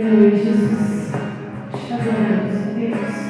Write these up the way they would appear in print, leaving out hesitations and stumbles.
Aleluia, Jesus. Te adoramos, ó Deus.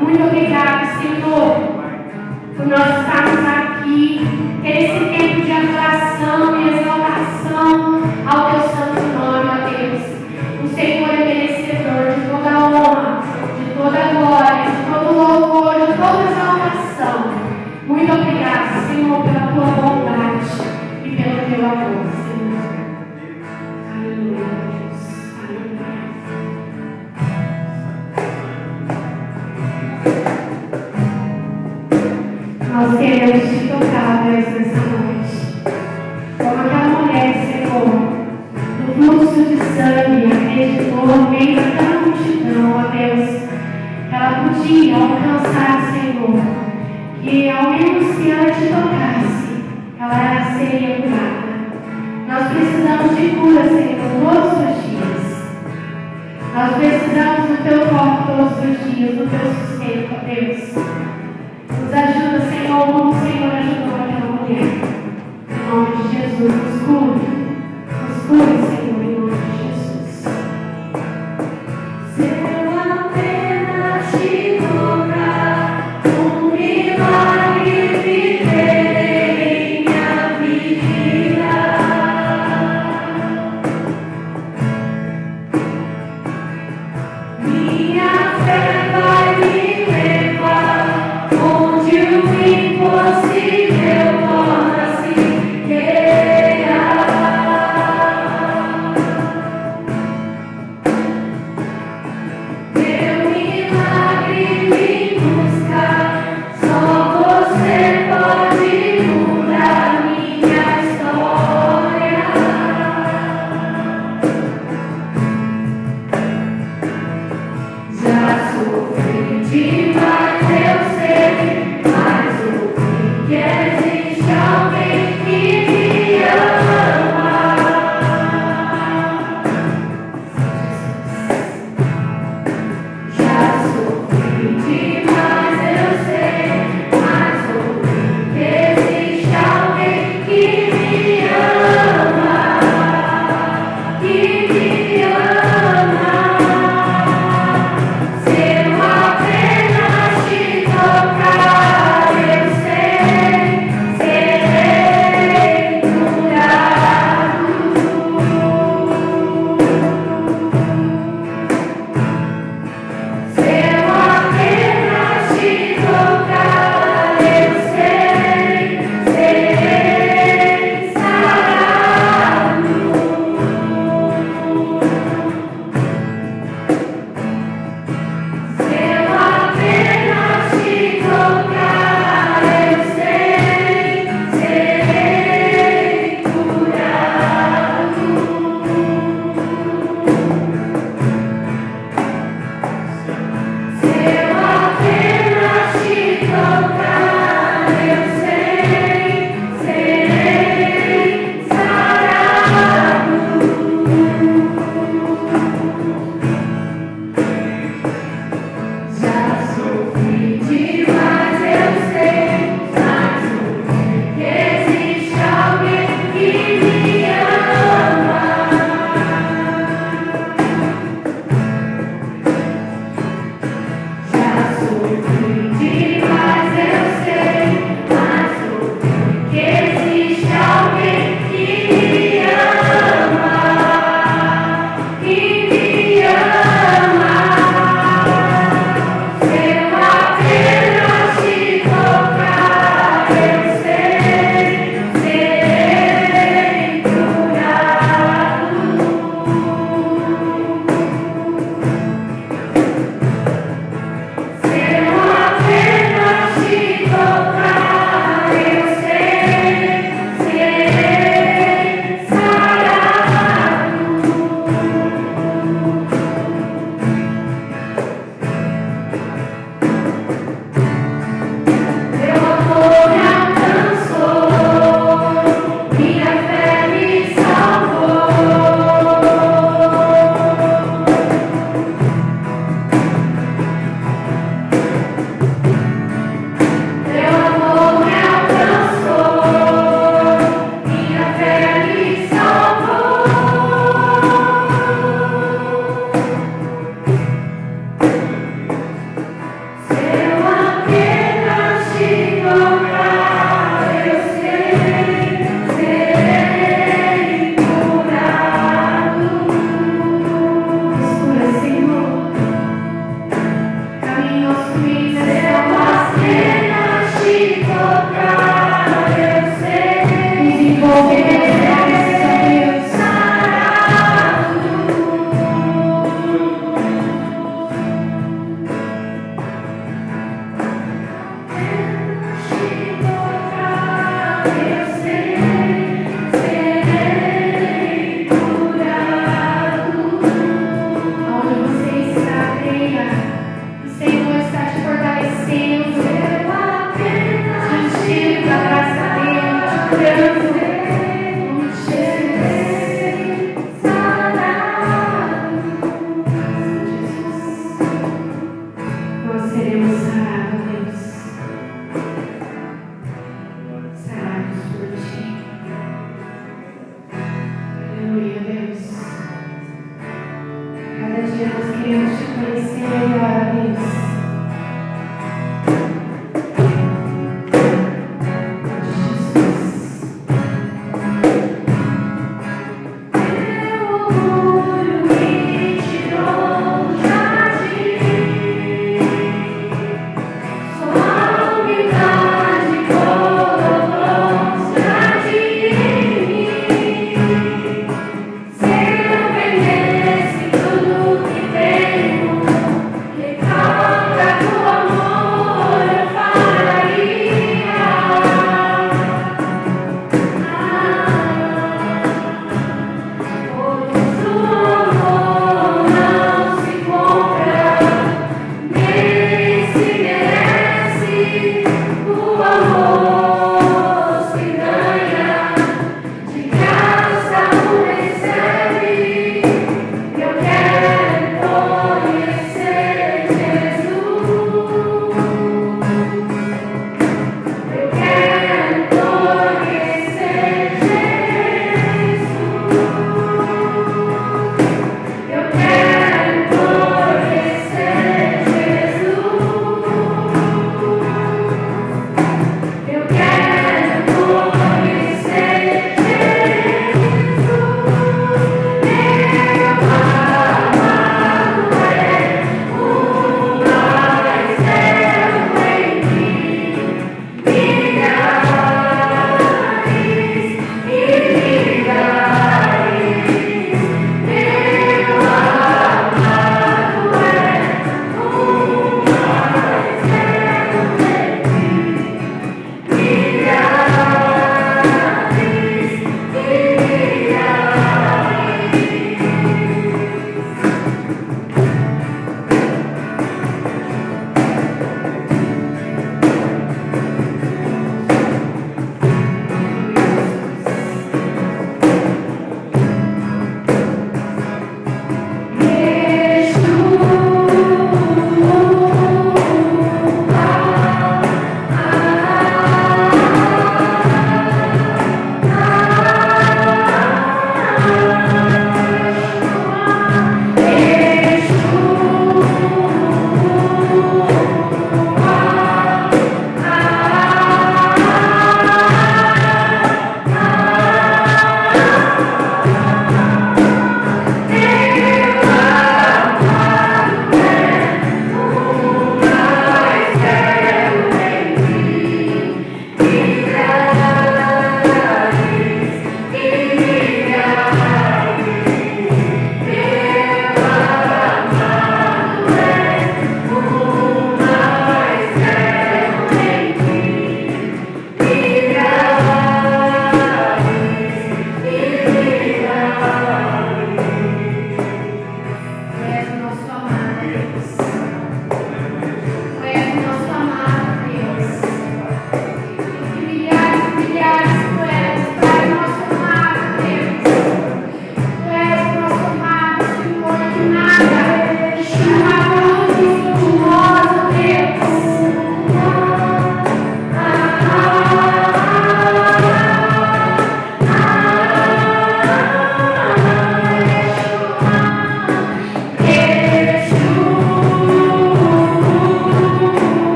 Muito obrigado, Senhor, por nós estarmos aqui, ter esse tempo de adoração e exaltação ao teu santo nome, ó Deus. O Senhor é merecedor de toda a honra, de toda a glória, de todo o louvor, de toda a exaltação. Muito obrigado, Senhor, pela tua bondade e pelo teu amor, Senhor. Aleluia, Deus. Aleluia. Nós queremos te tocar, Deus, nessa noite. Como aquela mulher, Senhor, no fluxo de sangue, acreditou no meio daquela multidão, ó Deus, que ela podia alcançar, Senhor, que ao menos se ela te tocasse, ela seria curada. Nós precisamos de cura, Senhor, todos os dias. Nós precisamos do teu corpo todos os dias, do teu sustento, ó Deus. Nos ajuda, Senhor, como o Senhor ajudou aquela mulher. Em nome de Jesus, nos cure, Senhor, em nome de Jesus. Se eu apenas te tocar, um milagre viverei em minha vida. Minha fé vai me levar onde o impossível torna-se real. Meu milagre vim buscar, só você pode mudar minha história. Já sofri demais, eu sei, mas o que existe alguém que me ama. Já sofri demais, eu sei, mas o que existe alguém que me ama, que me ama. Se eu apenas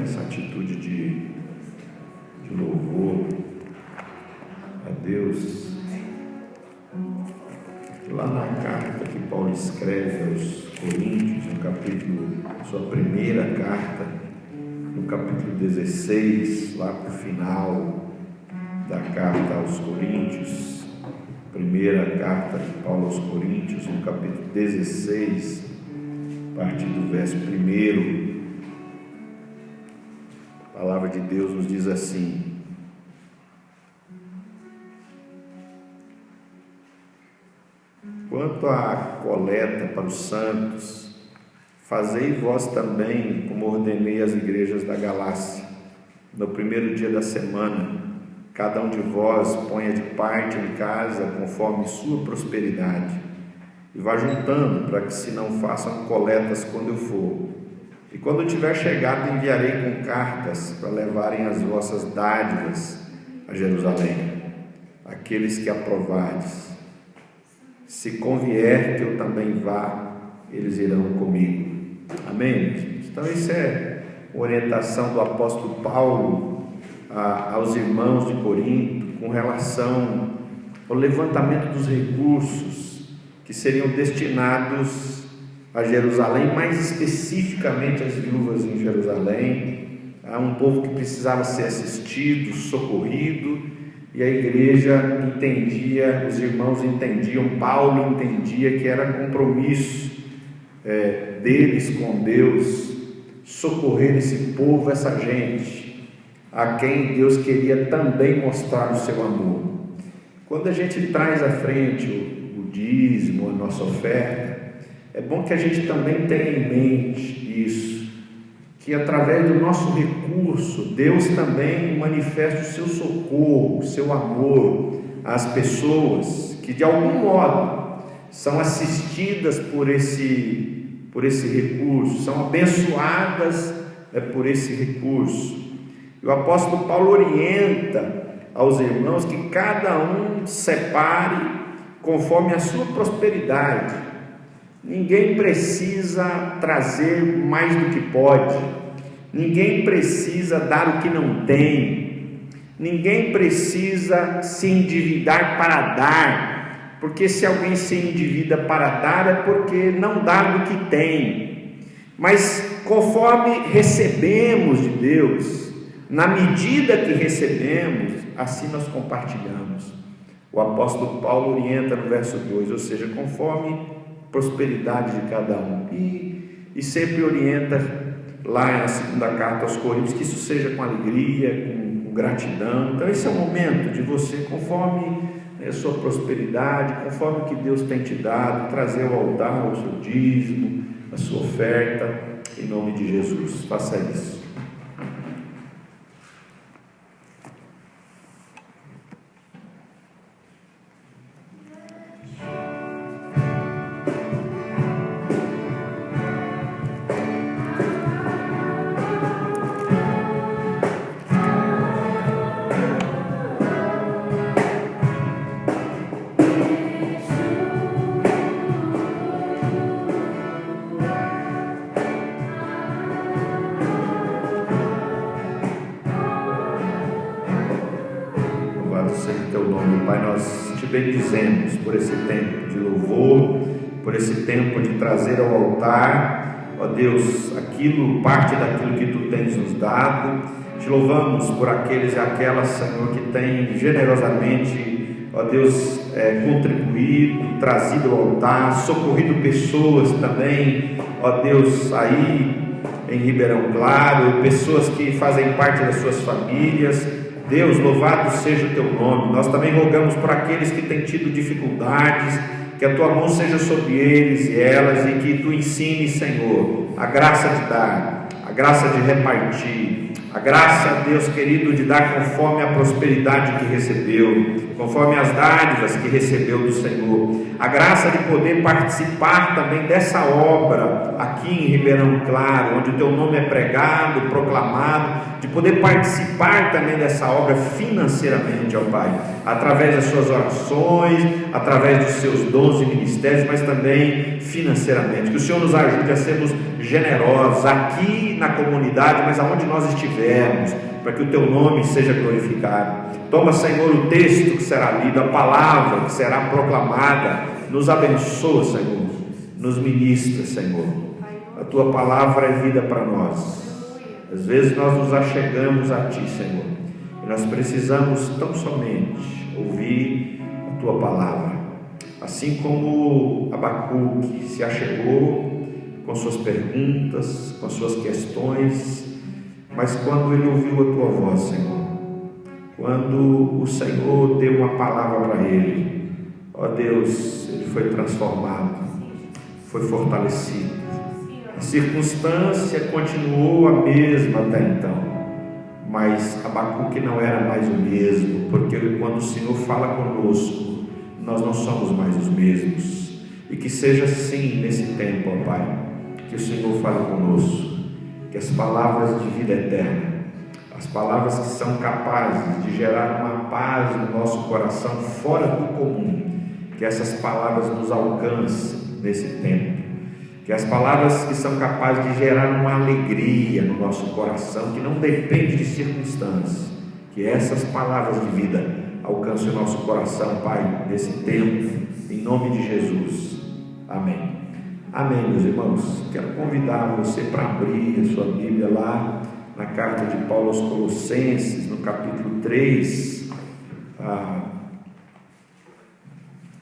Essa atitude de louvor a Deus, lá na carta que Paulo escreve aos Coríntios, no capítulo, sua primeira carta, no capítulo 16, lá para o final da carta aos Coríntios, primeira carta de Paulo aos Coríntios, no capítulo 16, a partir do verso 1, a palavra de Deus nos diz assim: quanto à coleta para os santos, fazei vós também como ordenei às igrejas da Galácia. No primeiro dia da semana, cada um de vós ponha de parte em casa conforme sua prosperidade, e vá juntando, para que se não façam coletas quando eu for. E quando eu tiver chegado, enviarei com cartas para levarem as vossas dádivas a Jerusalém, aqueles que aprovardes. Se convier que eu também vá, eles irão comigo. Amém? Então isso é orientação do apóstolo Paulo aos irmãos de Corinto com relação ao levantamento dos recursos que seriam destinados a Jerusalém, mais especificamente às viúvas em Jerusalém, a um povo que precisava ser assistido, socorrido, e a igreja entendia, os irmãos entendiam, Paulo entendia que era compromisso deles com Deus, socorrer esse povo, essa gente, a quem Deus queria também mostrar o seu amor. Quando a gente traz à frente o dízimo, a nossa oferta, é bom que a gente também tenha em mente isso, que através do nosso recurso, Deus também manifesta o seu socorro, o seu amor às pessoas que de algum modo são assistidas por esse recurso, são abençoadas por esse recurso. E o apóstolo Paulo orienta aos irmãos que cada um separe conforme a sua prosperidade. Ninguém precisa trazer mais do que pode, ninguém precisa dar o que não tem, ninguém precisa se endividar para dar, porque se alguém se endivida para dar é porque não dá do que tem. Mas conforme recebemos de Deus, na medida que recebemos, assim nós compartilhamos. O apóstolo Paulo orienta no verso 2, ou seja, conforme prosperidade de cada um, e sempre orienta lá na segunda carta aos Coríntios que isso seja com alegria, com gratidão. Então esse é o momento de você, conforme a sua prosperidade, conforme o que Deus tem te dado, trazer ao altar o seu dízimo, a sua oferta, em nome de Jesus. Faça isso. Bendizemos por esse tempo de louvor, por esse tempo de trazer ao altar, ó Deus, parte daquilo que Tu tens nos dado. Te louvamos por aqueles e aquelas, Senhor, que têm generosamente, ó Deus, contribuído, trazido ao altar, socorrido pessoas também, ó Deus, aí em Ribeirão Claro, pessoas que fazem parte das suas famílias. Deus, louvado seja o Teu nome. Nós também rogamos por aqueles que têm tido dificuldades, que a Tua mão seja sobre eles e elas, e que Tu ensines, Senhor, a graça de dar, a graça de repartir, a graça, Deus querido, de dar conforme a prosperidade que recebeu, conforme as dádivas que recebeu do Senhor, a graça de poder participar também dessa obra aqui em Ribeirão Claro, onde o Teu nome é pregado, proclamado, de poder participar também dessa obra financeiramente, ó Pai, através das suas orações, através dos seus dons e ministérios, mas também financeiramente. Que o Senhor nos ajude a sermos generosos aqui na comunidade, mas aonde nós estivermos, para que o Teu nome seja glorificado. Toma, Senhor, o texto que será lido, a palavra que será proclamada, nos abençoa, Senhor, nos ministra, Senhor. A Tua palavra é vida para nós. Às vezes nós nos achegamos a Ti, Senhor, e nós precisamos tão somente ouvir a Tua palavra, assim como Abacuque se achegou com suas perguntas, com suas questões, mas quando ele ouviu a Tua voz, Senhor, quando o Senhor deu uma palavra para ele, ó Deus, ele foi transformado, foi fortalecido. A circunstância continuou a mesma até então, mas Abacuque não era mais o mesmo, porque quando o Senhor fala conosco, nós não somos mais os mesmos. E que seja assim nesse tempo, ó Pai, que o Senhor fale conosco, que as palavras de vida eterna, as palavras que são capazes de gerar uma paz no nosso coração fora do comum, que essas palavras nos alcancem nesse tempo, que as palavras que são capazes de gerar uma alegria no nosso coração, que não depende de circunstâncias, que essas palavras de vida alcancem o nosso coração, Pai, nesse tempo, em nome de Jesus. Amém. Amém, meus irmãos. Quero convidar você para abrir a sua Bíblia lá na carta de Paulo aos Colossenses, no capítulo 3.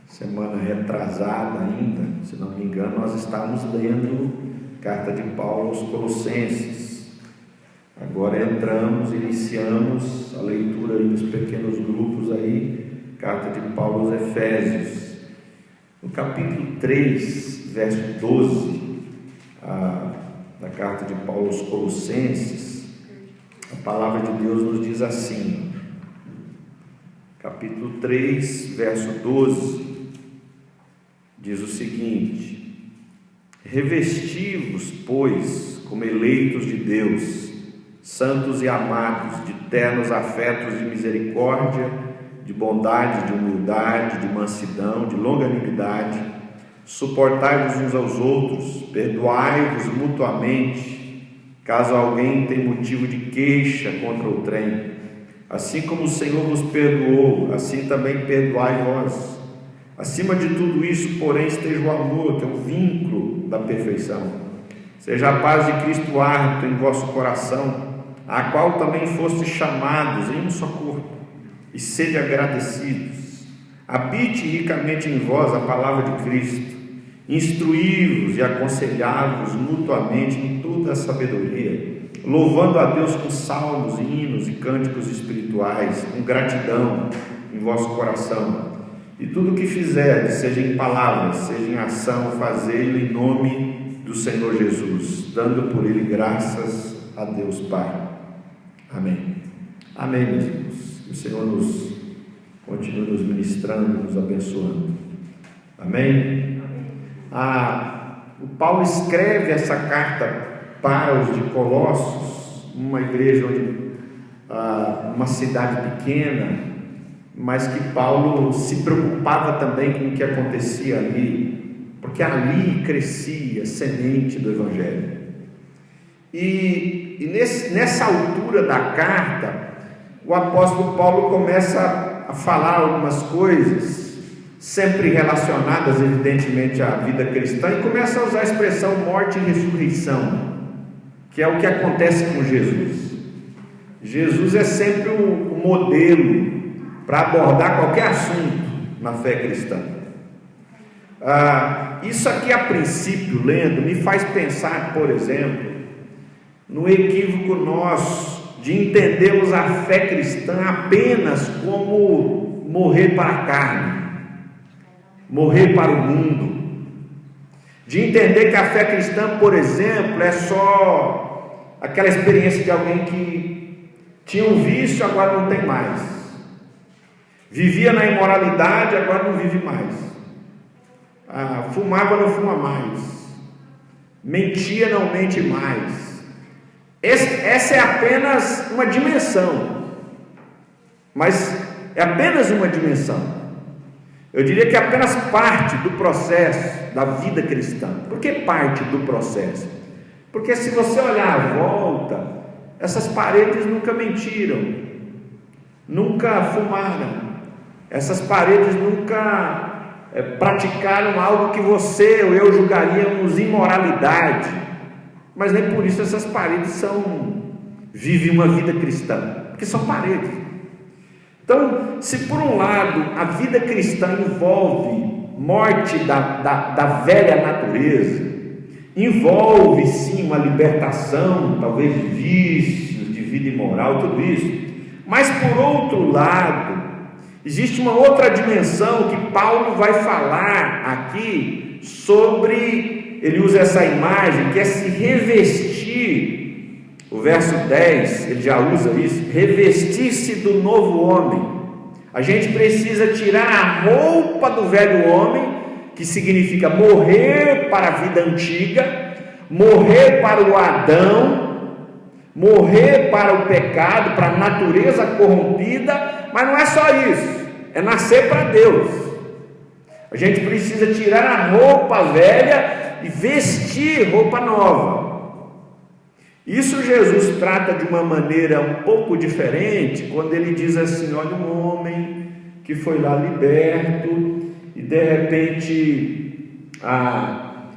Semana retrasada ainda, se não me engano, nós estávamos lendo carta de Paulo aos Colossenses. Agora iniciamos a leitura aí dos pequenos grupos aí, carta de Paulo aos Efésios. No capítulo 3, verso 12, da carta de Paulo aos Colossenses, a palavra de Deus nos diz assim, capítulo 3, verso 12, diz o seguinte: revesti-vos, pois, como eleitos de Deus, santos e amados, de ternos afetos de misericórdia, de bondade, de humildade, de mansidão, de longanimidade, suportai-vos uns aos outros, perdoai-vos mutuamente, caso alguém tenha motivo de queixa contra outrem. Assim como o Senhor vos perdoou, assim também perdoai vós. Acima de tudo isso, porém, esteja o amor, que é o vínculo da perfeição. Seja a paz de Cristo árbitro em vosso coração, a qual também fostes chamados em um só corpo, e sede agradecidos. Habite ricamente em vós a palavra de Cristo, instruí-vos e aconselhai-vos mutuamente em toda a sabedoria, louvando a Deus com salmos, hinos e cânticos espirituais, com gratidão em vosso coração. E tudo o que fizerdes, seja em palavras, seja em ação, fazei-o em nome do Senhor Jesus, dando por Ele graças a Deus Pai. Amém. Amém, meus irmãos. Que o Senhor continue nos ministrando, nos abençoando. Amém? O Paulo escreve essa carta para os de Colossos, uma igreja uma cidade pequena, mas que Paulo se preocupava também com o que acontecia ali, porque ali crescia a semente do Evangelho. E nessa altura da carta, o apóstolo Paulo começa a falar algumas coisas, sempre relacionadas evidentemente à vida cristã, e começa a usar a expressão morte e ressurreição, que é o que acontece com Jesus. Jesus é sempre o modelo para abordar qualquer assunto na fé cristã. Isso aqui, a princípio, lendo, me faz pensar, por exemplo, no equívoco nosso de entendermos a fé cristã apenas como morrer para a carne, morrer para o mundo, de entender que a fé cristã, por exemplo, é só aquela experiência de alguém que tinha um vício, agora não tem mais, vivia na imoralidade, agora não vive mais, fumava, não fuma mais, mentia, não mente mais. Essa é apenas uma dimensão, mas é apenas uma dimensão. Eu diria que é apenas parte do processo da vida cristã. Por que parte do processo? Porque se você olhar à volta, essas paredes nunca mentiram, nunca fumaram, essas paredes nunca praticaram algo que você ou eu julgaríamos imoralidade. Mas nem por isso essas paredes vivem uma vida cristã, porque são paredes. Então, se por um lado a vida cristã envolve morte da velha natureza, envolve sim uma libertação, talvez de vícios, de vida imoral, tudo isso, mas por outro lado, existe uma outra dimensão que Paulo vai falar aqui sobre. Ele usa essa imagem que é se revestir. O verso 10, ele já usa isso, revestir-se do novo homem. A gente precisa tirar a roupa do velho homem, que significa morrer para a vida antiga, morrer para o Adão, morrer para o pecado, para a natureza corrompida, mas não é só isso, é nascer para Deus. A gente precisa tirar a roupa velha e vestir roupa nova. Isso Jesus trata de uma maneira um pouco diferente, quando ele diz assim: olha, um homem que foi lá liberto, e de repente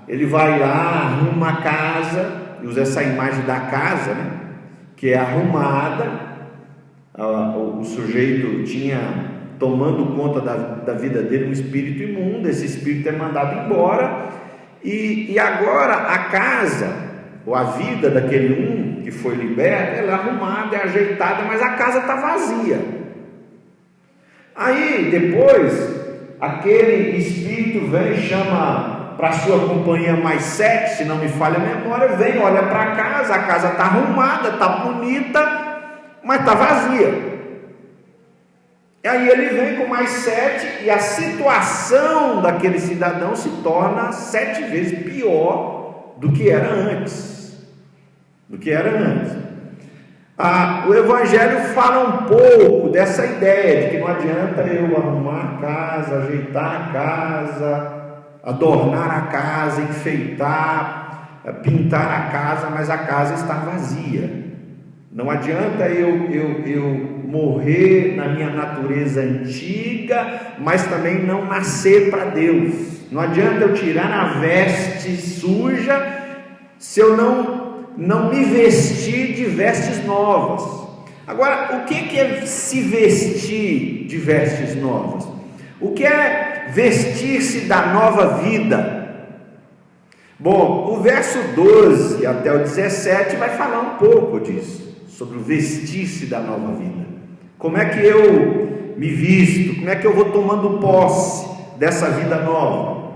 ele vai lá, arruma a casa, e usa essa imagem da casa, né, que é arrumada. O sujeito tinha tomando conta da vida dele um espírito imundo, esse espírito é mandado embora, e agora a casa, ou a vida daquele que foi liberto, ela é arrumada, é ajeitada, mas a casa está vazia. Aí depois aquele espírito vem e chama para sua companhia mais 7, se não me falha a memória, vem, olha para a casa está arrumada, está bonita, mas está vazia. E aí ele vem com mais 7, e a situação daquele cidadão se torna 7 vezes pior do que era antes. O Evangelho fala um pouco dessa ideia de que não adianta eu arrumar a casa, ajeitar a casa, adornar a casa, enfeitar, pintar a casa, mas a casa está vazia. Não adianta eu morrer na minha natureza antiga, mas também não nascer para Deus. Não adianta eu tirar a veste suja se eu não me vestir de vestes novas. Agora, o que é se vestir de vestes novas? O que é vestir-se da nova vida? Bom, o verso 12 até o 17 vai falar um pouco disso, sobre o vestir-se da nova vida. Como é que eu me visto? Como é que eu vou tomando posse dessa vida nova?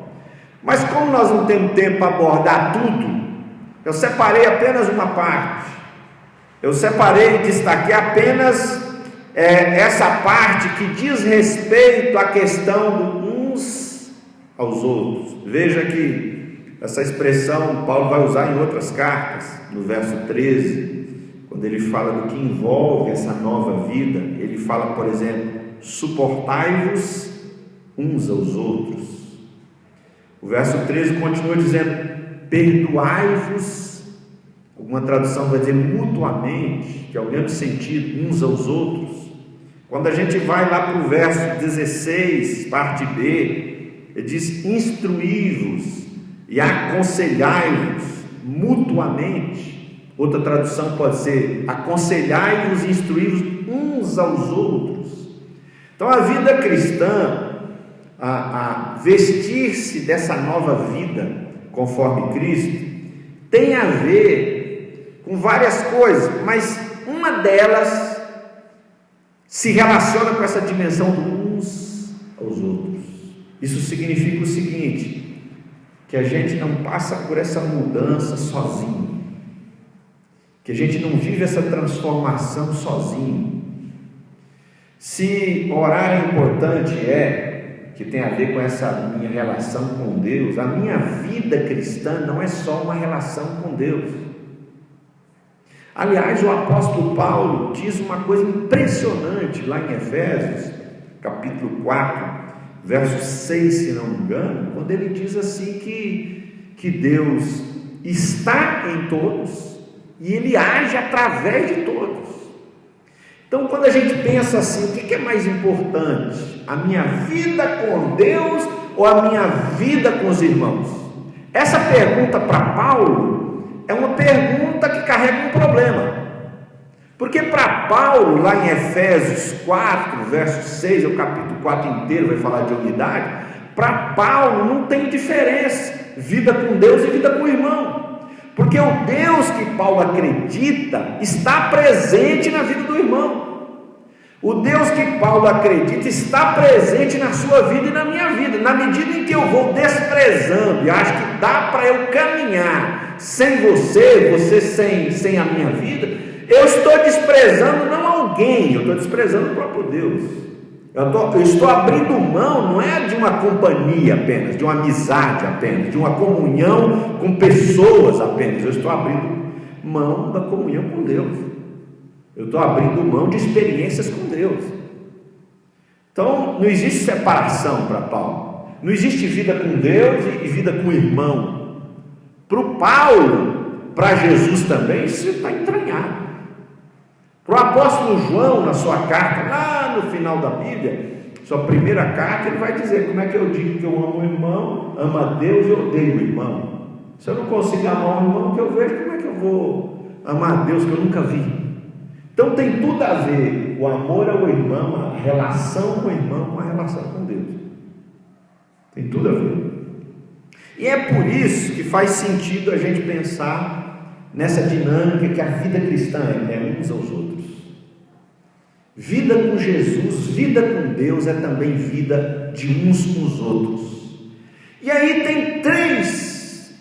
Mas como nós não temos tempo para abordar tudo, eu separei apenas uma parte. Eu separei e destaquei apenas essa parte que diz respeito à questão do uns aos outros. Veja que essa expressão Paulo vai usar em outras cartas, no verso 13, quando ele fala do que envolve essa nova vida. Ele fala, por exemplo, suportai-vos uns aos outros. O verso 13 continua dizendo: perdoai-vos. Alguma tradução vai dizer mutuamente, que é o mesmo sentido, uns aos outros. Quando a gente vai lá para o verso 16, parte B, ele diz: instruí-vos e aconselhai-vos mutuamente. Outra tradução pode ser: aconselhai-vos e instruí-vos uns aos outros. Então a vida cristã, a vestir-se dessa nova vida conforme Cristo, tem a ver com várias coisas, mas uma delas se relaciona com essa dimensão do uns aos outros. Isso significa o seguinte: que a gente não passa por essa mudança sozinho, que a gente não vive essa transformação sozinho. Se orar é importante, que tem a ver com essa minha relação com Deus, a minha vida cristã não é só uma relação com Deus. Aliás, o apóstolo Paulo diz uma coisa impressionante lá em Efésios, capítulo 4, verso 6, se não me engano, quando ele diz assim que Deus está em todos e Ele age através de todos. Então, quando a gente pensa assim, o que é mais importante? A minha vida com Deus ou a minha vida com os irmãos? Essa pergunta para Paulo é uma pergunta que carrega um problema. Porque para Paulo, lá em Efésios 4, verso 6, o capítulo 4 inteiro vai falar de unidade. Para Paulo não tem diferença, vida com Deus e vida com o irmão. Porque o Deus que Paulo acredita está presente na vida do irmão. O Deus que Paulo acredita está presente na sua vida e na minha vida. Na medida em que eu vou desprezando e acho que dá para eu caminhar sem você sem a minha vida, eu estou desprezando não alguém, eu estou desprezando o próprio Deus. Eu estou abrindo mão, não é de uma companhia apenas, de uma amizade apenas, de uma comunhão com pessoas apenas. Eu estou abrindo mão da comunhão com Deus. Eu estou abrindo mão de experiências com Deus. Então, não existe separação para Paulo. Não existe vida com Deus e vida com o irmão. Para o Paulo, para Jesus também, isso está entranhado. Para o apóstolo João, na sua carta, lá no final da Bíblia, sua primeira carta, ele vai dizer: como é que eu digo que eu amo o irmão, amo a Deus e odeio o irmão? Se eu não consigo amar o irmão que eu vejo, como é que eu vou amar a Deus que eu nunca vi? Então tem tudo a ver o amor ao irmão, a relação com o irmão, com a relação com Deus. Tem tudo a ver. E é por isso que faz sentido a gente pensar nessa dinâmica que a vida cristã é uns aos outros. Vida com Jesus, vida com Deus é também vida de uns com os outros. E aí tem três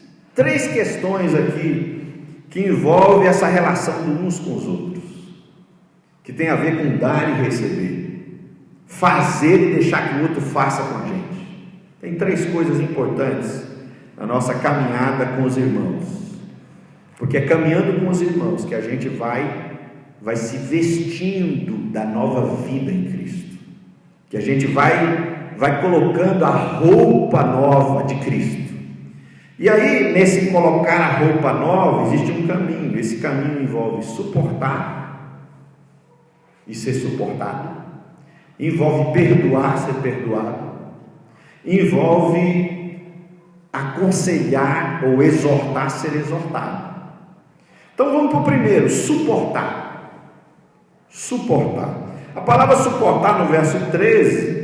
questões aqui que envolvem essa relação de uns com os outros, que tem a ver com dar e receber, fazer e deixar que o outro faça com a gente. Tem três coisas importantes na nossa caminhada com os irmãos, porque é caminhando com os irmãos que a gente vai se vestindo da nova vida em Cristo, que a gente vai colocando a roupa nova de Cristo. E aí, nesse colocar a roupa nova, existe um caminho. Esse caminho envolve suportar e ser suportado, envolve perdoar, ser perdoado, envolve aconselhar ou exortar, ser exortado. Então vamos para o primeiro, suportar. Suportar. A palavra suportar no verso 13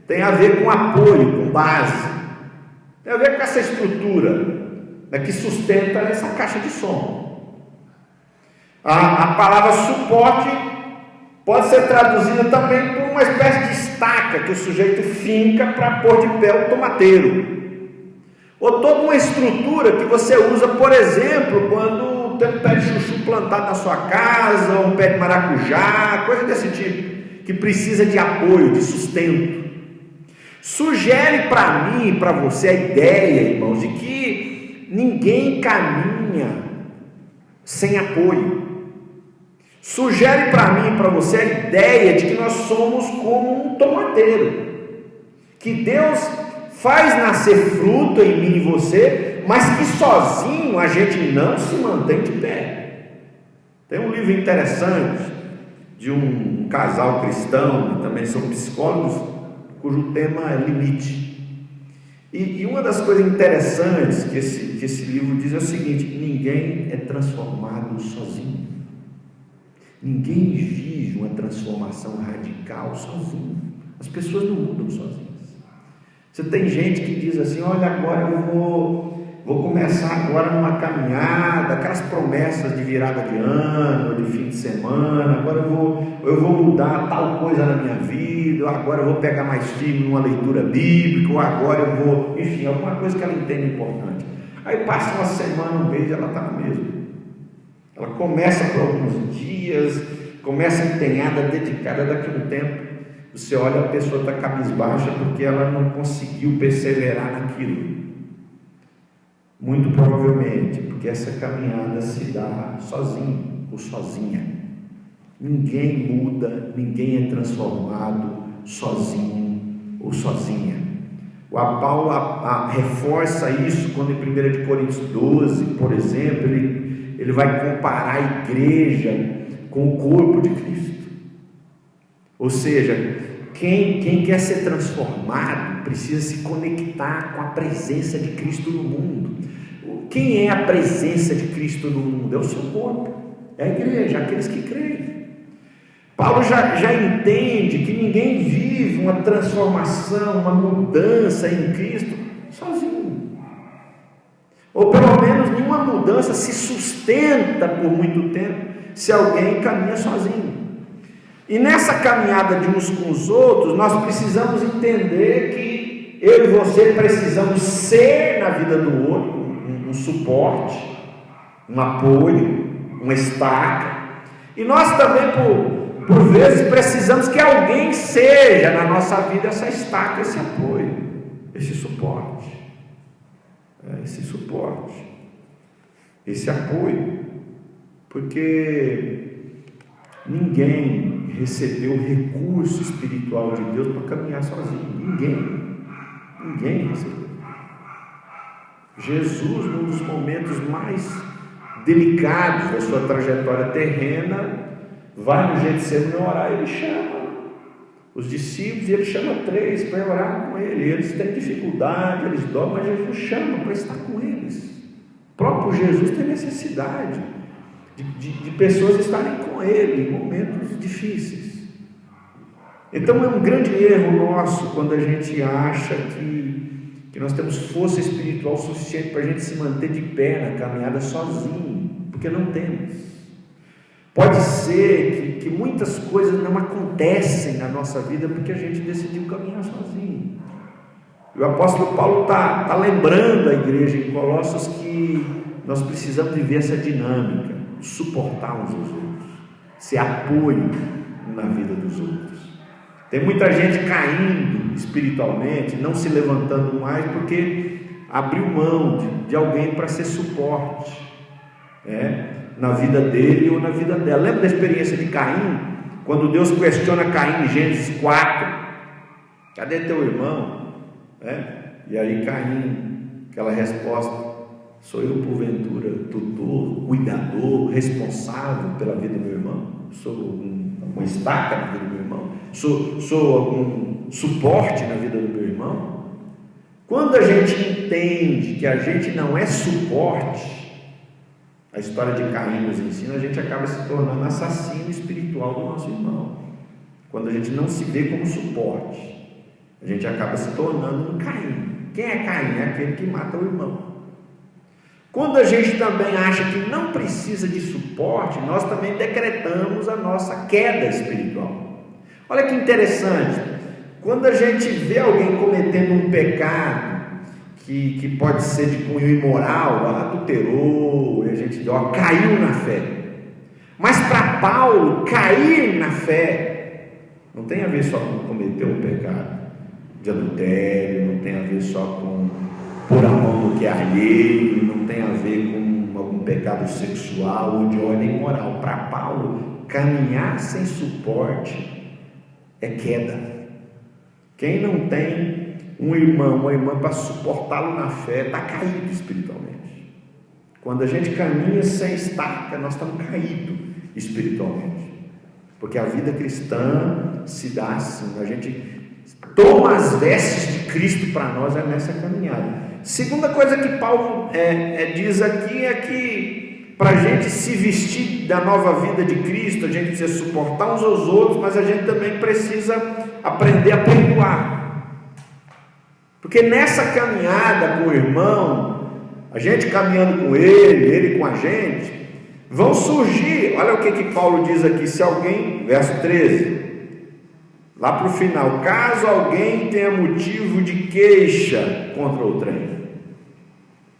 tem a ver com apoio, com base, tem a ver com essa estrutura que sustenta essa caixa de som. A palavra suporte pode ser traduzida também por uma espécie de estaca que o sujeito finca para pôr de pé o tomateiro, ou toda uma estrutura que você usa, por exemplo, quando tem um pé de chuchu plantado na sua casa, ou um pé de maracujá, coisa desse tipo, que precisa de apoio, de sustento. Sugere para mim e para você a ideia, irmãos, de que ninguém caminha sem apoio. Sugere para mim e para você a ideia de que nós somos como um tomateiro, que Deus faz nascer fruto em mim e você, mas que sozinho a gente não se mantém de pé. Tem um livro interessante de um casal cristão, que também são psicólogos, cujo tema é limite. E uma das coisas interessantes que esse livro diz é o seguinte: ninguém é transformado sozinho. Ninguém vive uma transformação radical sozinho. As pessoas não mudam sozinhas. Você tem gente que diz assim: olha, agora eu vou começar agora numa caminhada, aquelas promessas de virada de ano, de fim de semana, agora eu vou mudar tal coisa na minha vida, agora eu vou pegar mais firme numa leitura bíblica, ou agora eu vou, enfim, alguma coisa que ela entende importante. Aí passa uma semana, um mês, e ela está na mesma. Ela começa por alguns dias, começa empenhada, dedicada, daqui a um tempo você olha, a pessoa está cabisbaixa porque ela não conseguiu perseverar naquilo. Muito provavelmente porque essa caminhada se dá sozinho ou sozinha. Ninguém muda, ninguém é transformado sozinho ou sozinha. O Paulo reforça isso quando em 1 Coríntios 12, por exemplo, ele vai comparar a igreja com o corpo de Cristo. Ou seja, quem quer ser transformado precisa se conectar com a presença de Cristo no mundo. Quem é a presença de Cristo no mundo? É o seu corpo, é a igreja, aqueles que creem. Paulo já entende que ninguém vive uma transformação, uma mudança em Cristo sozinho. Ou pelo menos nenhuma mudança se sustenta por muito tempo se alguém caminha sozinho. E nessa caminhada de uns com os outros, nós precisamos entender que eu e você precisamos ser na vida do outro um suporte, um apoio, uma estaca. E nós também, por vezes, precisamos que alguém seja na nossa vida essa estaca, esse apoio, esse suporte, esse apoio. Porque ninguém recebeu o recurso espiritual de Deus para caminhar sozinho. Ninguém recebeu. Jesus, num dos momentos mais delicados da sua trajetória terrena, vai no Getsemane orar, ele chama os discípulos e ele chama 3 para orar com ele. Eles têm dificuldade, eles dormem, mas Jesus chama para estar com eles. O próprio Jesus tem necessidade de pessoas estarem com ele em momentos difíceis. Então é um grande erro nosso quando a gente acha que nós temos força espiritual suficiente para a gente se manter de pé na caminhada sozinho, porque não temos. Pode ser que muitas coisas não acontecem na nossa vida porque a gente decidiu caminhar sozinho. E o apóstolo Paulo está lembrando a igreja em Colossos que nós precisamos viver essa dinâmica, suportar uns aos outros, ser apoio na vida dos outros. Tem muita gente caindo espiritualmente, não se levantando mais porque abriu mão de alguém para ser suporte, na vida dele ou na vida dela. Lembra da experiência de Caim? Quando Deus questiona Caim em Gênesis 4, cadê teu irmão? E aí Caim, aquela resposta: sou eu porventura tutor, cuidador, responsável pela vida do meu irmão? Sou uma estaca na vida do meu irmão? Sou algum suporte na vida do meu irmão? Quando a gente entende que a gente não é suporte, a história de Caim nos ensina, a gente acaba se tornando assassino espiritual do nosso irmão. Quando a gente não se vê como suporte, a gente acaba se tornando um Caim. Quem é Caim? É aquele que mata o irmão. Quando a gente também acha que não precisa de suporte, nós também decretamos a nossa queda espiritual. Olha que interessante, quando a gente vê alguém cometendo um pecado que pode ser de cunho imoral, adulterou, e a gente diz, caiu na fé. Mas para Paulo, cair na fé não tem a ver só com cometer um pecado de adultério, não tem a ver só com pôr a mão no que é alheio, não tem a ver com algum pecado sexual ou de ordem moral. Para Paulo, caminhar sem suporte é queda. Quem não tem um irmão, uma irmã para suportá-lo na fé, está caído espiritualmente. Quando a gente caminha sem estaca, nós estamos caídos espiritualmente, porque a vida cristã se dá assim, a gente toma as vestes de Cristo para nós nessa caminhada. Segunda coisa que Paulo diz aqui é que para a gente se vestir da nova vida de Cristo, a gente precisa suportar uns aos outros, mas a gente também precisa aprender a perdoar. Porque nessa caminhada com o irmão, a gente caminhando com ele com a gente, vão surgir, olha o que Paulo diz aqui, se alguém, verso 13, lá para o final, caso alguém tenha motivo de queixa contra outrem.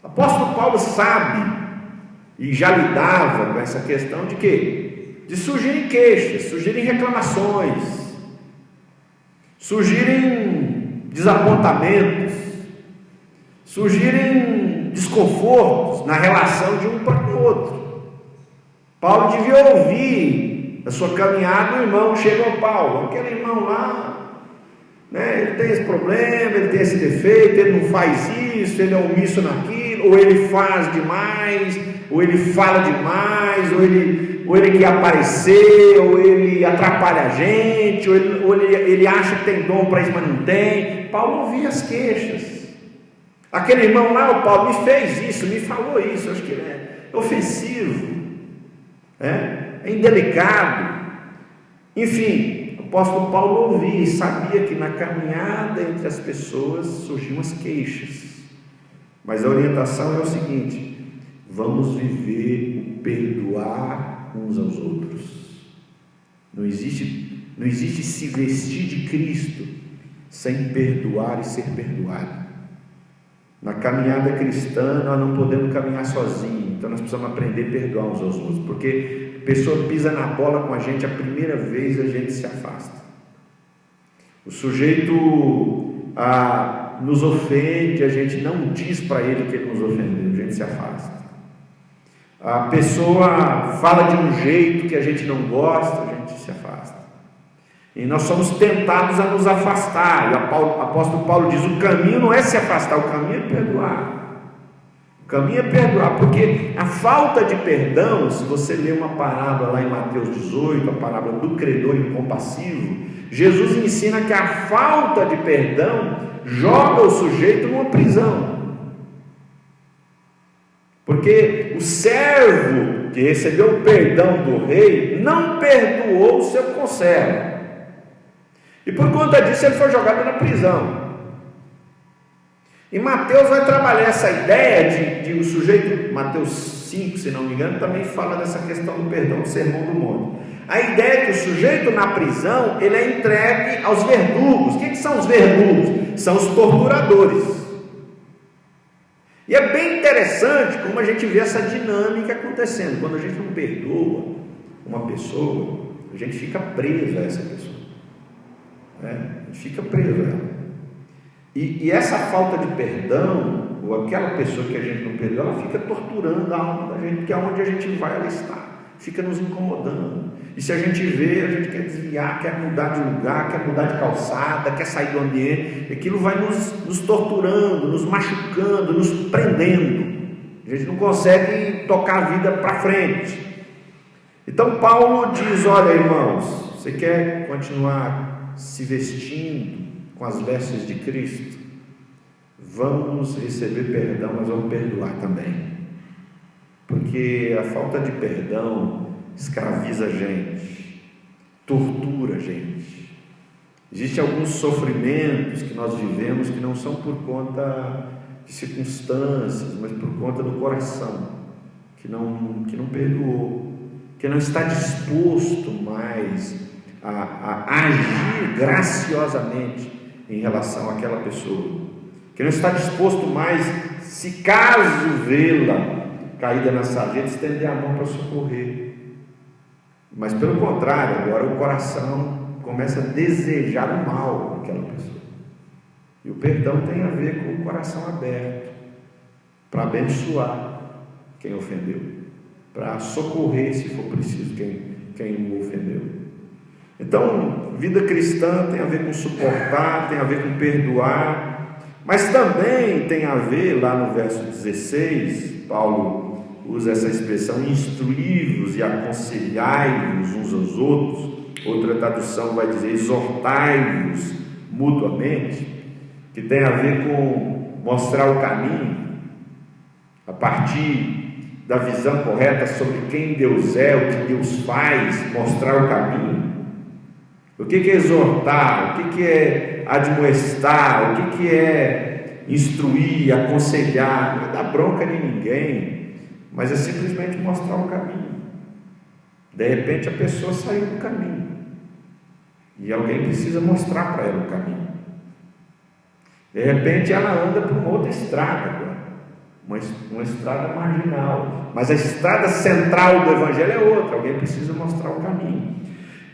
O apóstolo Paulo sabe, e já lidava com essa questão de quê? De surgirem queixas, surgirem reclamações, surgirem desapontamentos, surgirem desconfortos na relação de um para o outro. Paulo devia ouvir a sua caminhada, o irmão chega ao Paulo, aquele irmão lá, ele tem esse problema, ele tem esse defeito, ele não faz isso, ele é omisso naquilo, ou ele faz demais, ou ele fala demais, ou ele quer aparecer, ou ele atrapalha a gente, ou ele acha que tem dom para isso, mas não tem. Paulo ouvia as queixas. Aquele irmão lá, o Paulo, me fez isso, me falou isso, acho que é ofensivo, é indelicado. Enfim, o apóstolo Paulo ouvia e sabia que na caminhada entre as pessoas surgiam as queixas. Mas a orientação é o seguinte: vamos viver o perdoar uns aos outros. Não existe se vestir de Cristo sem perdoar e ser perdoado. Na caminhada cristã nós não podemos caminhar sozinhos, então nós precisamos aprender a perdoar uns aos outros, porque a pessoa pisa na bola com a gente a primeira vez, a gente se afasta. O sujeito nos ofende, a gente não diz para ele que ele nos ofendeu, a gente se afasta. A pessoa fala de um jeito que a gente não gosta, a gente se afasta. E nós somos tentados a nos afastar. E o apóstolo Paulo diz: o caminho não é se afastar, o caminho é perdoar. O caminho é perdoar, porque a falta de perdão, se você ler uma parábola lá em Mateus 18, a parábola do credor incompassivo, Jesus ensina que a falta de perdão joga o sujeito numa prisão. Porque o servo que recebeu o perdão do rei não perdoou o seu conservo. E por conta disso ele foi jogado na prisão. E Mateus vai trabalhar essa ideia de o sujeito, Mateus 5, se não me engano, também fala dessa questão do perdão, do Sermão do Monte. A ideia é que o sujeito na prisão, ele é entregue aos verdugos. O que são os verdugos? São os torturadores. E é bem interessante como a gente vê essa dinâmica acontecendo. Quando a gente não perdoa uma pessoa, a gente fica preso a essa pessoa. A gente fica preso a ela. E essa falta de perdão, ou aquela pessoa que a gente não perdoa, ela fica torturando a alma da gente, porque aonde a gente vai, ela está. Fica nos incomodando. E se a gente vê, a gente quer desviar, quer mudar de lugar, quer mudar de calçada, quer sair do ambiente. Aquilo vai nos torturando, nos machucando, nos prendendo. A gente não consegue tocar a vida para frente. Então Paulo diz: olha, irmãos, você quer continuar se vestindo com as vestes de Cristo? Vamos receber perdão, mas vamos perdoar também. Porque a falta de perdão escraviza a gente, tortura a gente. Existem alguns sofrimentos que nós vivemos que não são por conta de circunstâncias, mas por conta do coração, que não perdoou, que não está disposto mais a agir graciosamente em relação àquela pessoa, que não está disposto mais, se caso vê-la caída na sarjeta, estender a mão para socorrer. Mas pelo contrário, agora o coração começa a desejar o mal daquela pessoa. E o perdão tem a ver com o coração aberto, para abençoar quem ofendeu, para socorrer, se for preciso, quem o ofendeu. Então, vida cristã tem a ver com suportar, tem a ver com perdoar, mas também tem a ver, lá no verso 16, Paulo usa essa expressão: instruí-vos e aconselhai-vos uns aos outros. Outra tradução vai dizer: exortai-vos mutuamente, que tem a ver com mostrar o caminho, a partir da visão correta sobre quem Deus é, o que Deus faz, mostrar o caminho. O que é exortar? O que é admoestar? O que é instruir, aconselhar? Não é dar bronca de ninguém, mas é simplesmente mostrar o caminho. De repente a pessoa saiu do caminho e alguém precisa mostrar para ela o caminho. De repente ela anda por uma outra estrada agora, uma estrada marginal, mas a estrada central do Evangelho é outra. Alguém precisa mostrar o caminho.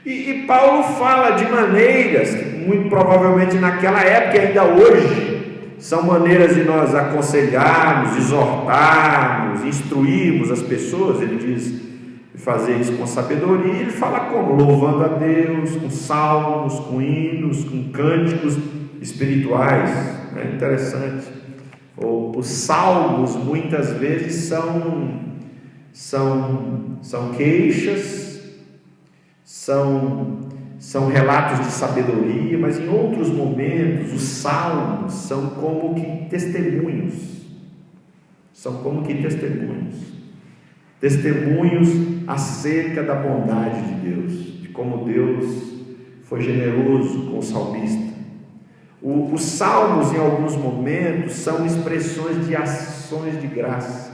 E Paulo fala de maneiras que muito provavelmente naquela época e ainda hoje são maneiras de nós aconselharmos, exortarmos, instruirmos as pessoas. Ele diz fazer isso com sabedoria. Ele fala como? Louvando a Deus, com salmos, com hinos, com cânticos espirituais. É interessante. Os salmos muitas vezes são queixas, são relatos de sabedoria, mas em outros momentos os salmos são como que testemunhos. Testemunhos acerca da bondade de Deus, de como Deus foi generoso com o salmista. Os salmos, em alguns momentos, são expressões de ações de graça,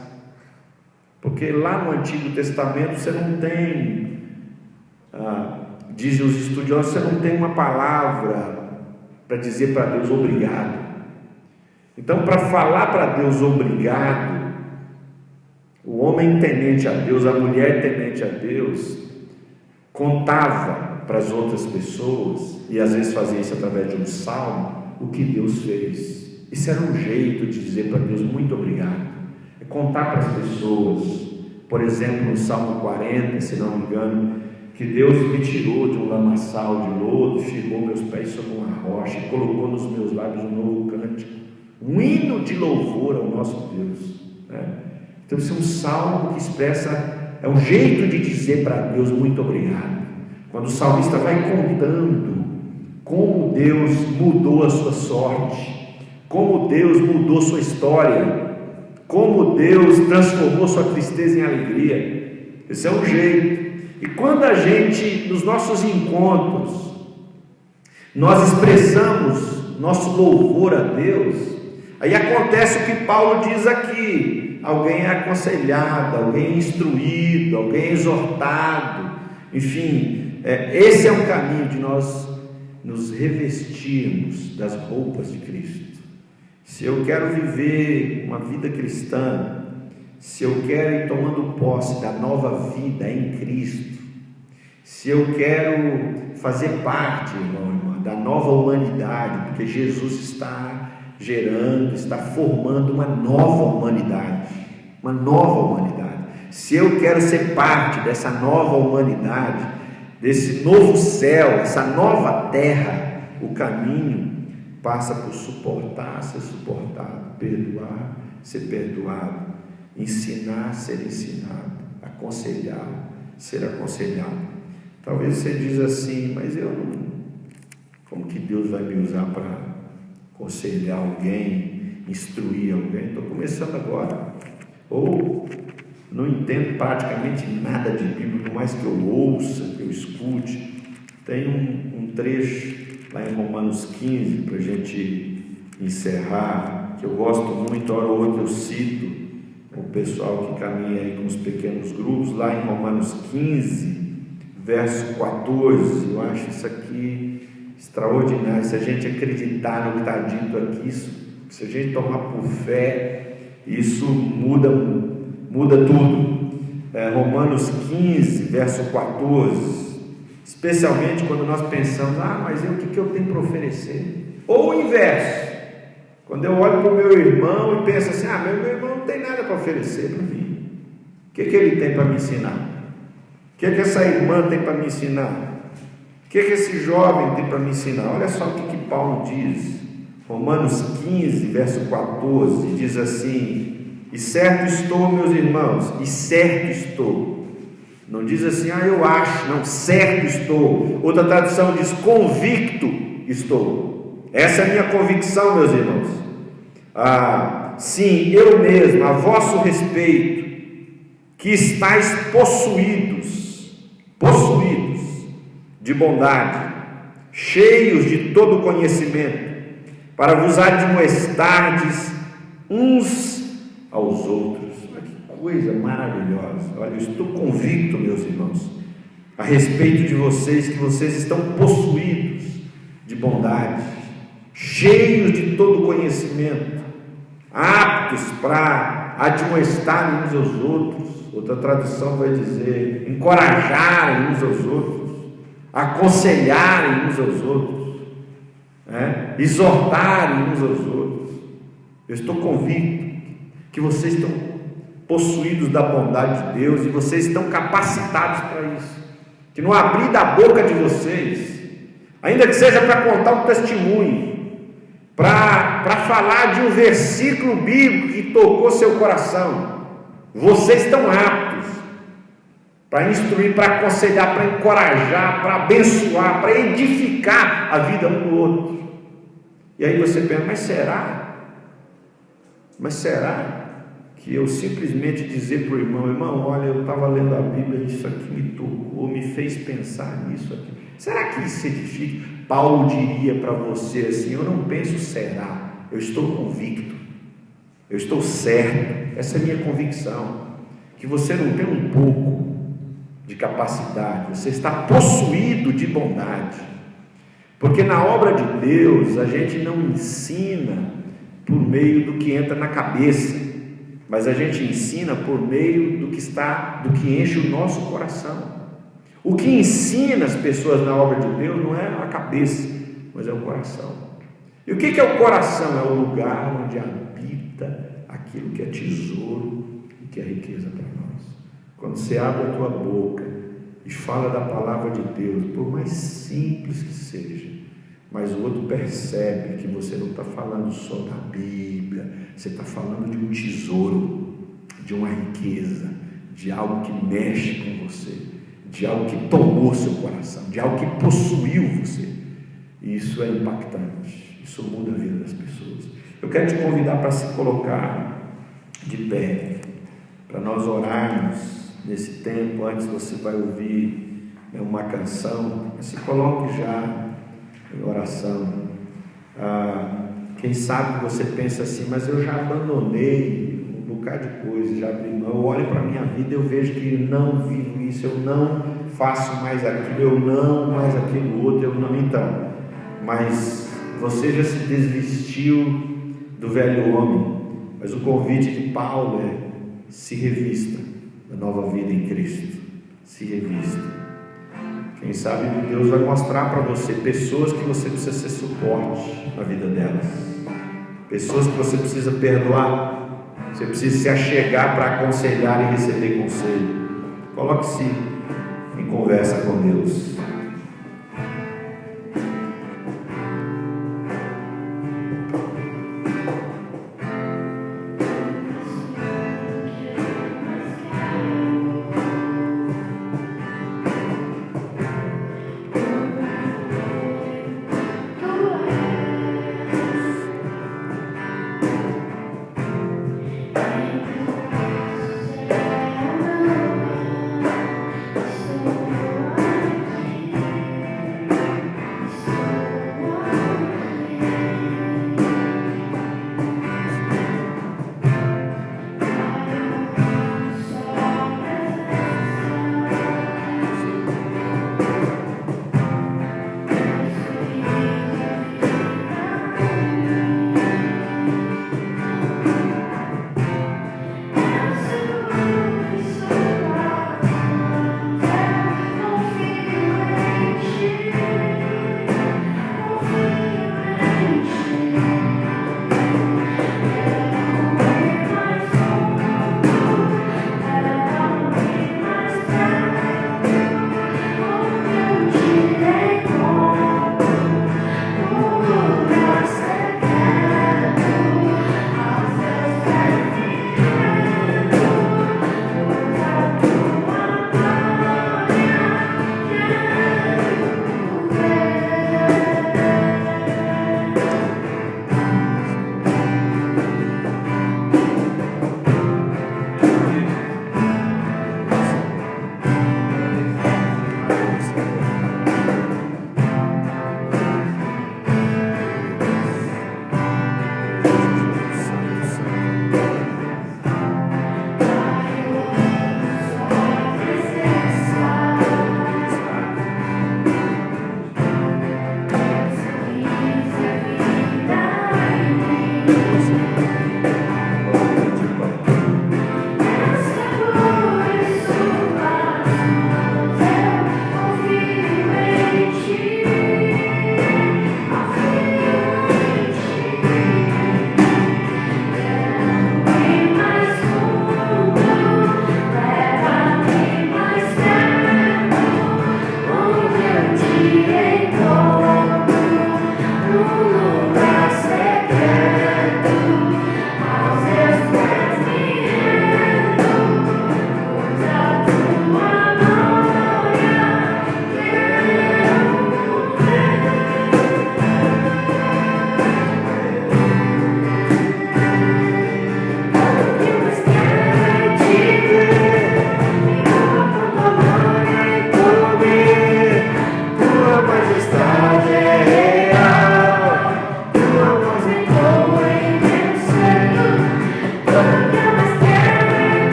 porque lá no Antigo Testamento você não tem, dizem os estudiosos, você não tem uma palavra para dizer para Deus obrigado. Então, para falar para Deus obrigado, o homem temente a Deus, a mulher temente a Deus, contava para as outras pessoas, e às vezes fazia isso através de um salmo, o que Deus fez. Isso era um jeito de dizer para Deus muito obrigado. É contar para as pessoas Por exemplo, no Salmo 40, se não me engano, que Deus me tirou de um lamaçal de lodo, firmou meus pés sobre uma rocha e colocou nos meus lábios um novo cântico, um hino de louvor ao nosso Deus, né? Então esse é um salmo que expressa, é um jeito de dizer para Deus muito obrigado. Quando o salmista vai contando como Deus mudou a sua sorte, como Deus mudou sua história, como Deus transformou sua tristeza em alegria. Esse é um jeito. E quando a gente, nos nossos encontros, nós expressamos nosso louvor a Deus, aí acontece o que Paulo diz aqui: alguém é aconselhado, alguém é instruído, alguém é exortado, enfim, esse é um caminho de nós nos revestirmos das roupas de Cristo. Se eu quero viver uma vida cristã, se eu quero ir tomando posse da nova vida em Cristo, se eu quero fazer parte, irmão, da nova humanidade, porque Jesus está gerando, está formando uma nova humanidade, se eu quero ser parte dessa nova humanidade, desse novo céu, essa nova terra, o caminho passa por suportar, ser suportado, perdoar, ser perdoado, ensinar, ser ensinado, aconselhar, ser aconselhado. Talvez você diz assim: mas eu não, como que Deus vai me usar para aconselhar alguém, instruir alguém? Estou começando agora, ou não entendo praticamente nada de Bíblia, por mais que eu ouça, que eu escute. Tem um trecho lá em Romanos 15, para a gente encerrar, que eu gosto muito, hora ou outra eu cito o pessoal que caminha aí com os pequenos grupos, lá em Romanos 15, verso 14, eu acho isso aqui extraordinário. Se a gente acreditar no que está dito aqui, se a gente tomar por fé, isso muda tudo. Romanos 15, verso 14, especialmente quando nós pensamos: mas o que eu tenho para oferecer? Ou o inverso, quando eu olho para o meu irmão e penso assim: meu irmão não tem nada para oferecer para mim, o que ele tem para me ensinar? O que essa irmã tem para me ensinar? O que esse jovem tem para me ensinar? Olha só o que Paulo diz, Romanos 15, verso 14, diz assim: e certo estou, meus irmãos, e certo estou. Não diz assim: eu acho, não, certo estou. Outra tradução diz: convicto estou. Essa é a minha convicção, meus irmãos. Sim, eu mesmo, a vosso respeito, que estáis possuídos de bondade, cheios de todo conhecimento, para vos admoestardes uns aos outros. Olha que coisa maravilhosa. Olha, eu estou convicto, meus irmãos, a respeito de vocês, que vocês estão possuídos de bondade, cheios de todo conhecimento, aptos para admoestarem uns aos outros. Outra tradução vai dizer: encorajarem uns aos outros, aconselharem uns aos outros, exortarem uns aos outros. Eu estou convicto que vocês estão possuídos da bondade de Deus, e vocês estão capacitados para isso, que no abrir da boca de vocês, ainda que seja para contar um testemunho, para falar de um versículo bíblico que tocou seu coração, vocês estão aptos para instruir, para aconselhar, para encorajar, para abençoar, para edificar a vida um do outro. E aí você pensa: mas será que eu simplesmente dizer para o irmão: olha, eu estava lendo a Bíblia, isso aqui me tocou, me fez pensar nisso aqui, será que isso edifica? Paulo diria para você assim: eu não penso será, eu estou convicto, eu estou certo. Essa é a minha convicção, que você não tem um pouco de capacidade, você está possuído de bondade, porque na obra de Deus a gente não ensina por meio do que entra na cabeça, mas a gente ensina por meio do que enche o nosso coração. O que ensina as pessoas na obra de Deus não é a cabeça, mas é o coração. E o que é o coração? É o lugar onde habita aquilo que é tesouro e que é riqueza para nós. Quando você abre a tua boca e fala da palavra de Deus, por mais simples que seja, mas o outro percebe que você não está falando só da Bíblia, você está falando de um tesouro, de uma riqueza, de algo que mexe com você, de algo que tomou seu coração, de algo que possuiu você. E isso é impactante, isso muda a vida das pessoas. Eu quero te convidar para se colocar de pé, para nós orarmos nesse tempo. Antes você vai ouvir uma canção, mas se coloque já em oração. Quem sabe você pensa assim, mas eu já abandonei um bocado de coisa, já abri mão. Eu olho para a minha vida e eu vejo que não vivo isso, eu não faço mais aquilo, eu não mais aquilo outro, eu não. Então, mas você já se desvestiu do velho homem, mas o convite de Paulo é: se revista da nova vida em Cristo, se revista. Quem sabe Deus vai mostrar para você pessoas que você precisa ser suporte na vida delas, pessoas que você precisa perdoar, você precisa se achegar para aconselhar e receber conselho. Coloque-se em conversa com Deus.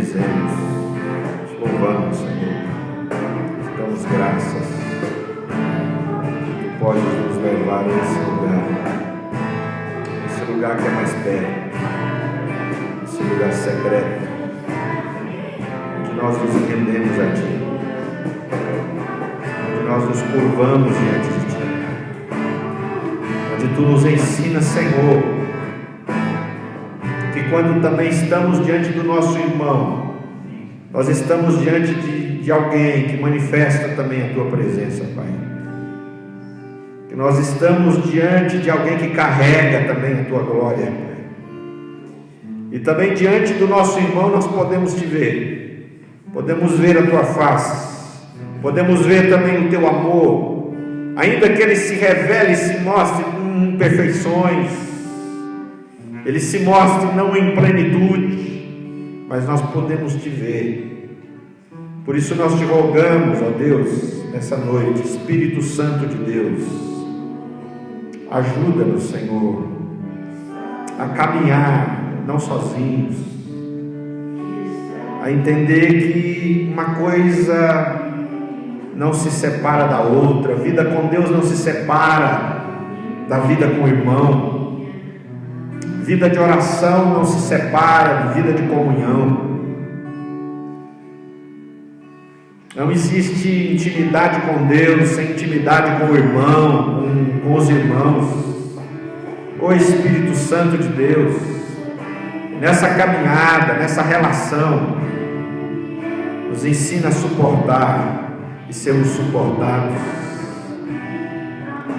bendizemos, te louvamos, Senhor, te damos graças. Tu podes nos levar a esse lugar que é mais perto, esse lugar secreto, onde nós nos rendemos a Ti, onde nós nos curvamos diante de Ti, onde Tu nos ensinas, Senhor, que quando também estamos diante do nosso irmão, nós estamos diante de alguém que manifesta também a Tua presença, Pai. Que nós estamos diante de alguém que carrega também a Tua glória, Pai. E também diante do nosso irmão nós podemos Te ver, podemos ver a Tua face, podemos ver também o Teu amor, ainda que ele se revele e se mostre com imperfeições, ele se mostre não em plenitude, mas nós podemos Te ver. Por isso nós Te rogamos, ó Deus, nessa noite, Espírito Santo de Deus, ajuda-nos, Senhor, a caminhar, não sozinhos, a entender que uma coisa não se separa da outra, a vida com Deus não se separa da vida com o irmão, vida de oração não se separa de vida de comunhão. Não existe intimidade com Deus sem intimidade com o irmão, com os irmãos. Ó Espírito Santo de Deus, nessa caminhada, nessa relação, nos ensina a suportar e sermos suportados,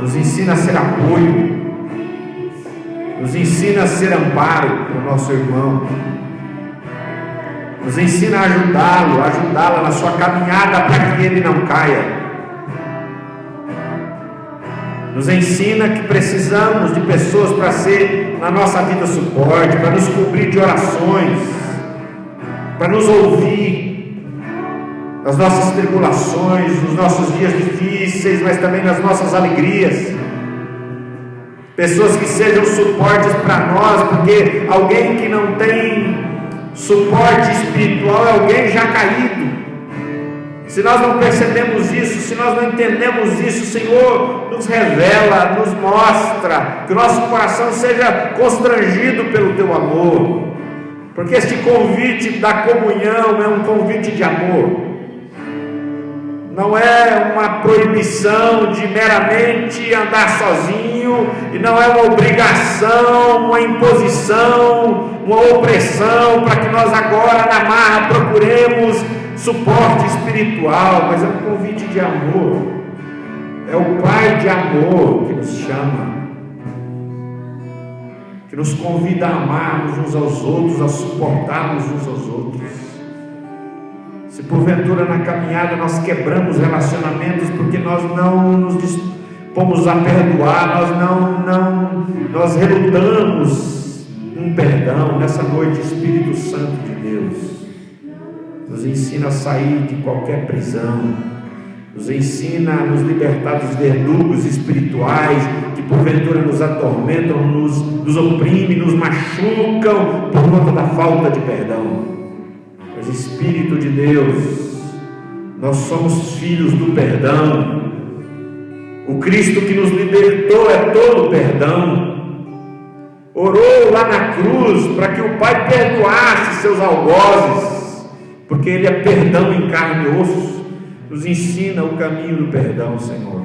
nos ensina a ser apoio, nos ensina a ser amparo para o nosso irmão, nos ensina a ajudá-lo, a ajudá-la na sua caminhada para que ele não caia. Nos ensina que precisamos de pessoas para ser na nossa vida suporte, para nos cobrir de orações, para nos ouvir nas nossas tribulações, nos nossos dias difíceis, mas também nas nossas alegrias. Pessoas que sejam suportes para nós, porque alguém que não tem suporte espiritual é alguém já caído. Se nós não percebemos isso, se nós não entendemos isso, Senhor, nos revela, nos mostra, que o nosso coração seja constrangido pelo Teu amor, porque este convite da comunhão é um convite de amor, não é uma proibição de meramente andar sozinho, e não é uma obrigação, uma imposição, uma opressão, para que nós agora na marra procuremos suporte espiritual, mas é um convite de amor. É o Pai de amor que nos chama, que nos convida a amarmos uns aos outros, a suportarmos uns aos outros. Se porventura na caminhada nós quebramos relacionamentos porque nós não nos dispomos a perdoar, nós relutamos um perdão, nessa noite, Espírito Santo de Deus, nos ensina a sair de qualquer prisão, nos ensina a nos libertar dos verdugos espirituais que porventura nos atormentam, nos oprimem, nos machucam por conta da falta de perdão. Mas Espírito de Deus, nós somos filhos do perdão. O Cristo que nos libertou é todo perdão. Orou lá na cruz para que o Pai perdoasse seus algozes, porque Ele é perdão em carne e osso. Nos ensina o caminho do perdão, Senhor.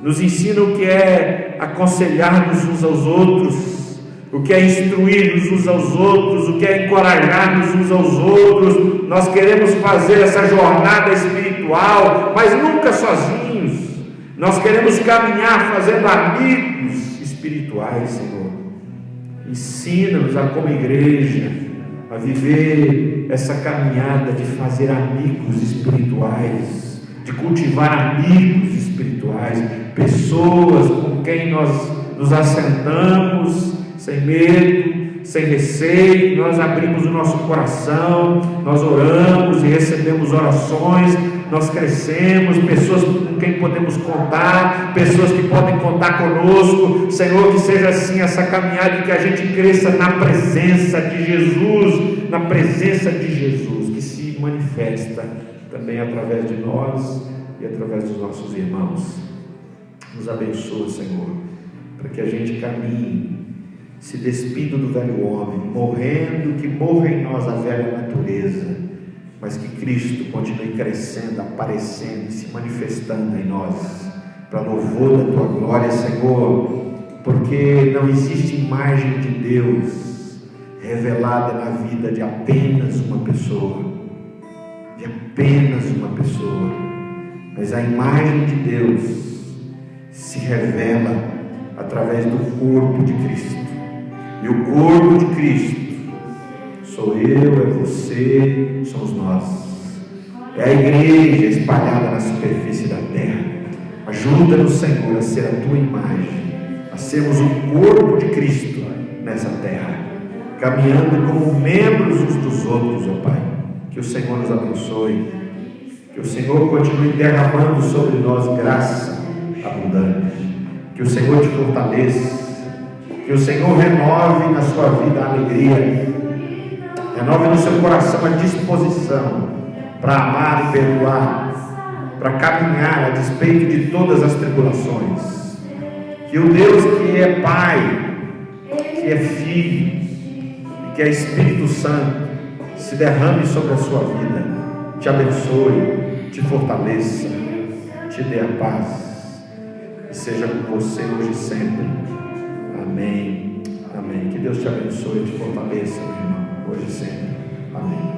Nos ensina o que é aconselhar-nos uns aos outros, o que é instruir-nos uns aos outros, o que é encorajar-nos uns aos outros. Nós queremos fazer essa jornada espiritual, mas nunca sozinhos. Nós queremos caminhar fazendo amigos espirituais, Senhor. Ensina-nos a, como igreja, a viver essa caminhada de fazer amigos espirituais, de cultivar amigos espirituais, pessoas com quem nós nos assentamos sem medo, sem receio, nós abrimos o nosso coração, nós oramos e recebemos orações, nós crescemos, pessoas com quem podemos contar, pessoas que podem contar conosco. Senhor, que seja assim essa caminhada, e que a gente cresça na presença de Jesus, na presença de Jesus, que se manifesta também através de nós e através dos nossos irmãos. Nos abençoa, Senhor, para que a gente caminhe, se despido do velho homem, morrendo, que morra em nós a velha natureza, mas que Cristo continue crescendo, aparecendo e se manifestando em nós, para louvor da Tua glória, Senhor, porque não existe imagem de Deus revelada na vida de apenas uma pessoa, mas a imagem de Deus se revela através do corpo de Cristo, e o corpo de Cristo sou eu, é você, somos nós, é a igreja espalhada na superfície da terra. Ajuda-nos, Senhor, a ser a Tua imagem, a sermos o corpo de Cristo nessa terra, caminhando como membros uns dos outros, ó Pai. Que o Senhor nos abençoe, que o Senhor continue derramando sobre nós graça abundante, que o Senhor te fortaleça, que o Senhor renove na sua vida a alegria, renove no seu coração a disposição para amar e perdoar, para caminhar a despeito de todas as tribulações. Que o Deus que é Pai, que é Filho e que é Espírito Santo se derrame sobre a sua vida, te abençoe, te fortaleça, te dê a paz, e seja com você hoje e sempre. Amém. Amém. Que Deus te abençoe e te fortaleça, meu irmão, hoje e sempre. Amém.